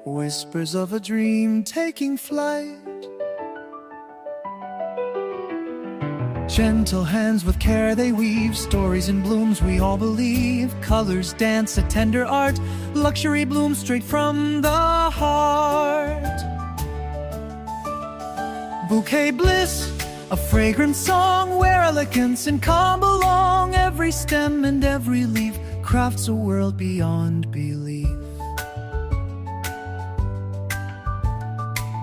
whispers of a dream taking flight. Gentle hands with care they weave, stories in blooms we all believe. Colors dance a tender art, luxury blooms straight from the heart. Bouquet bliss, a fragrant song where elegance and calm belong. Every stem and every leaf crafts a world beyond belief.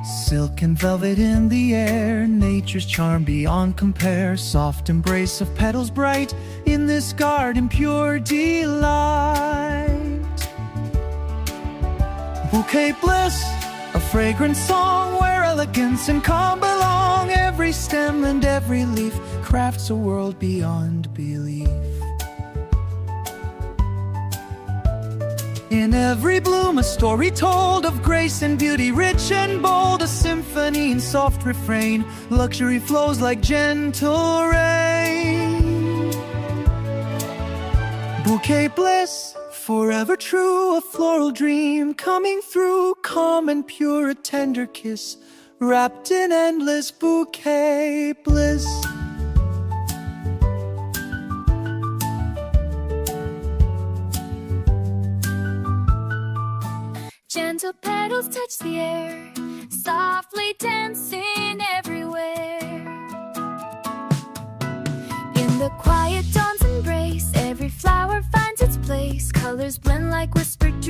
Silk and velvet in the air, nature's charm beyond compare. Soft embrace of petals bright, in this garden pure delight. Bouquet bliss, a fragrant song where elegance and calm belong. Every stem and every leaf crafts a world beyond belief. In every bloom a story told of grace and beauty, rich and bold. A symphony in soft refrain, luxury flows like gentle rain. Bouquet bliss, forever true, a floral dream coming through. Calm and pure, a tender kiss, wrapped in endless bouquet bliss. Gentle petals touch the air, softly dancing everywhere. In the quiet dawn's embrace, every flower finds its place. Colors blend like whispered